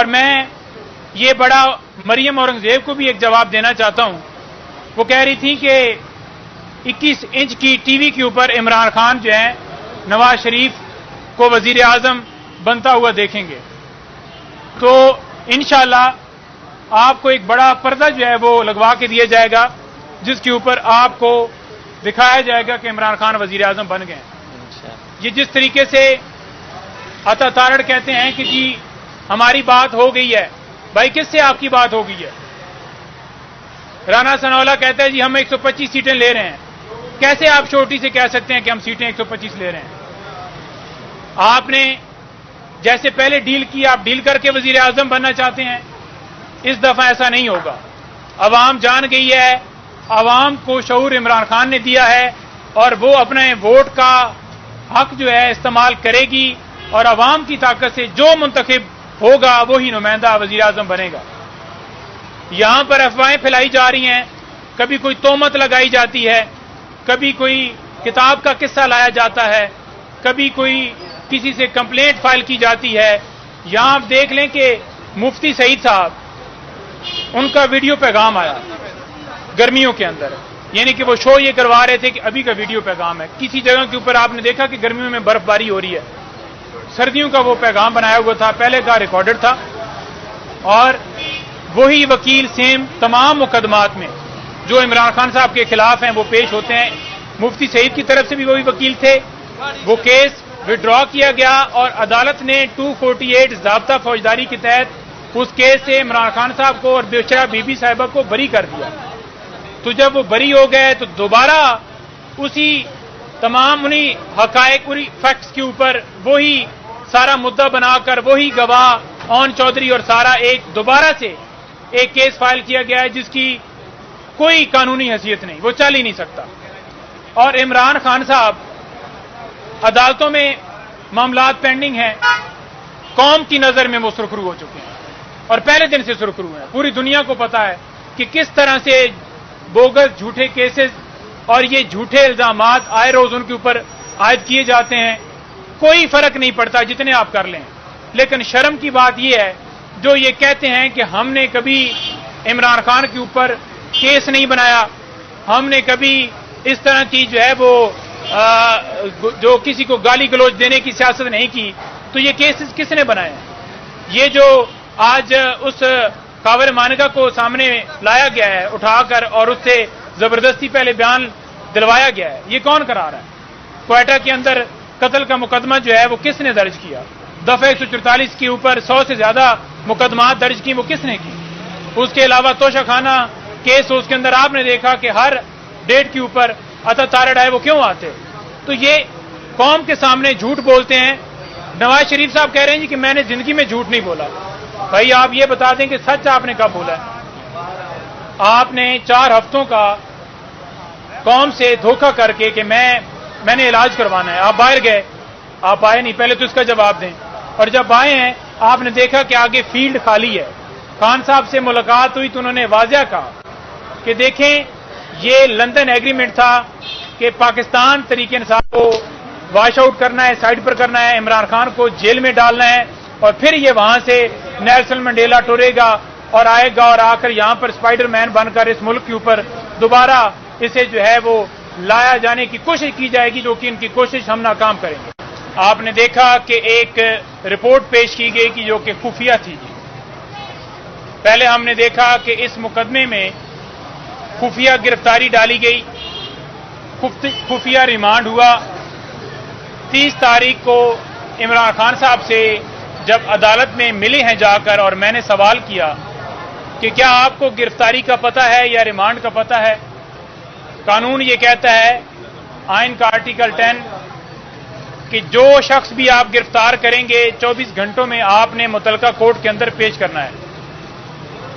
اور میں یہ بڑا مریم اورنگزیب کو بھی ایک جواب دینا چاہتا ہوں. وہ کہہ رہی تھی کہ 21 انچ کی ٹی وی کے اوپر عمران خان جو ہے نواز شریف کو وزیر اعظم بنتا ہوا دیکھیں گے. تو انشاءاللہ آپ کو ایک بڑا پردہ جو ہے وہ لگوا کے دیا جائے گا جس کے اوپر آپ کو دکھایا جائے گا کہ عمران خان وزیر اعظم بن گئے. یہ جس طریقے سے عطا تارڑ کہتے ہیں کہ جی ہماری بات ہو گئی ہے، بھائی کس سے آپ کی بات ہو گئی ہے؟ رانا ثناءاللہ کہتا ہے جی ہم 125 سیٹیں لے رہے ہیں. کیسے آپ چھوٹی سے کہہ سکتے ہیں کہ ہم سیٹیں 125 لے رہے ہیں؟ آپ نے جیسے پہلے ڈیل کی آپ ڈیل کر کے وزیر اعظم بننا چاہتے ہیں. اس دفعہ ایسا نہیں ہوگا. عوام جان گئی ہے، عوام کو شعور عمران خان نے دیا ہے اور وہ اپنے ووٹ کا حق جو ہے استعمال کرے گی اور عوام کی طاقت سے جو منتخب ہوگا وہی نمائندہ وزیر اعظم بنے گا. یہاں پر افواہیں پھیلائی جا رہی ہیں، کبھی کوئی تہمت لگائی جاتی ہے، کبھی کوئی کتاب کا قصہ لایا جاتا ہے، کبھی کوئی کسی سے کمپلینٹ فائل کی جاتی ہے. یہاں آپ دیکھ لیں کہ مفتی سعید صاحب ان کا ویڈیو پیغام آیا گرمیوں کے اندر، یعنی کہ وہ شو یہ کروا رہے تھے کہ ابھی کا ویڈیو پیغام ہے. کسی جگہ کے اوپر آپ نے دیکھا کہ گرمیوں میں برف باری ہو رہی ہے، سردیوں کا وہ پیغام بنایا ہوا تھا، پہلے کا ریکارڈڈ تھا. اور وہی وکیل سیم تمام مقدمات میں جو عمران خان صاحب کے خلاف ہیں وہ پیش ہوتے ہیں. مفتی سعید کی طرف سے بھی وہی وکیل تھے. وہ کیس وڈرا کیا گیا اور عدالت نے 248 ضابطہ فوجداری کے تحت اس کیس سے عمران خان صاحب کو اور بیچارہ بی بی صاحبہ کو بری کر دیا. تو جب وہ بری ہو گئے تو دوبارہ اسی تمام انہی حقائق انہی فیکٹس کے اوپر وہی سارا مدعا بنا کر وہی گواہ اون چودھری اور سارا ایک دوبارہ سے ایک کیس فائل کیا گیا ہے جس کی کوئی قانونی حیثیت نہیں، وہ چل ہی نہیں سکتا. اور عمران خان صاحب عدالتوں میں معاملات پینڈنگ ہیں، قوم کی نظر میں وہ سرخرو ہو چکے ہیں اور پہلے دن سے سرخرو ہیں. پوری دنیا کو پتا ہے کہ کس طرح سے بوگس جھوٹے کیسز اور یہ جھوٹے الزامات آئے روز ان کے اوپر عائد کیے جاتے ہیں. کوئی فرق نہیں پڑتا جتنے آپ کر لیں. لیکن شرم کی بات یہ ہے جو یہ کہتے ہیں کہ ہم نے کبھی عمران خان کے اوپر کیس نہیں بنایا، ہم نے کبھی اس طرح کی جو ہے وہ جو کسی کو گالی گلوچ دینے کی سیاست نہیں کی. تو یہ کیسز کس نے بنائے ہیں؟ یہ جو آج اس کاور مانگا کو سامنے لایا گیا ہے اٹھا کر اور اس سے زبردستی پہلے بیان دلوایا گیا ہے، یہ کون کرا رہا ہے؟ کوئٹہ کے اندر قتل کا مقدمہ جو ہے وہ کس نے درج کیا؟ دفعہ 144 کے اوپر 100 سے زیادہ مقدمات درج کی، وہ کس نے کی؟ اس کے علاوہ توشہ خانہ کیس اس کے اندر آپ نے دیکھا کہ ہر ڈیٹ کے اوپر عطا تارڑ آئے، وہ کیوں آتے؟ تو یہ قوم کے سامنے جھوٹ بولتے ہیں. نواز شریف صاحب کہہ رہے ہیں جی کہ میں نے زندگی میں جھوٹ نہیں بولا. بھائی آپ یہ بتا دیں کہ سچ آپ نے کب بولا ہے؟ آپ نے 4 ہفتوں کا قوم سے دھوکہ کر کے کہ میں نے علاج کروانا ہے، آپ باہر گئے، آپ آئے نہیں. پہلے تو اس کا جواب دیں. اور جب آئے ہیں آپ نے دیکھا کہ آگے فیلڈ خالی ہے. خان صاحب سے ملاقات ہوئی تو انہوں نے واضح کہا کہ دیکھیں یہ لندن ایگریمنٹ تھا کہ پاکستان طریقے انصاف کو واش آؤٹ کرنا ہے، سائڈ پر کرنا ہے، عمران خان کو جیل میں ڈالنا ہے اور پھر یہ وہاں سے نیلسن منڈیلا ٹورے گا اور آئے گا اور آ کر یہاں پر اسپائڈر مین بن کر اس ملک کے اوپر دوبارہ اسے جو ہے وہ لایا جانے کی کوشش کی جائے گی، جو کہ ان کی کوشش ہم ناکام کریں گے. آپ نے دیکھا کہ ایک رپورٹ پیش کی گئی کہ جو کہ خفیہ تھی. پہلے ہم نے دیکھا کہ اس مقدمے میں خفیہ گرفتاری ڈالی گئی، خفیہ ریمانڈ ہوا. 30 تاریخ کو عمران خان صاحب سے جب عدالت میں ملے ہیں جا کر اور میں نے سوال کیا کہ کیا آپ کو گرفتاری کا پتہ ہے یا ریمانڈ کا پتہ ہے؟ قانون یہ کہتا ہے، آئین کا آرٹیکل 10، کہ جو شخص بھی آپ گرفتار کریں گے 24 گھنٹوں میں آپ نے متعلقہ کورٹ کے اندر پیش کرنا ہے.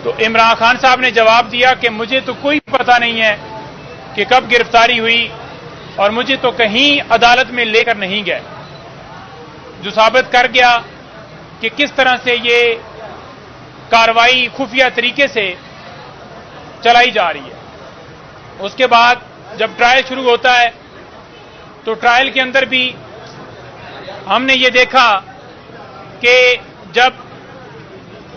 تو عمران خان صاحب نے جواب دیا کہ مجھے تو کوئی پتہ نہیں ہے کہ کب گرفتاری ہوئی اور مجھے تو کہیں عدالت میں لے کر نہیں گئے، جو ثابت کر گیا کہ کس طرح سے یہ کارروائی خفیہ طریقے سے چلائی جا رہی ہے. اس کے بعد جب ٹرائل شروع ہوتا ہے تو ٹرائل کے اندر بھی ہم نے یہ دیکھا کہ جب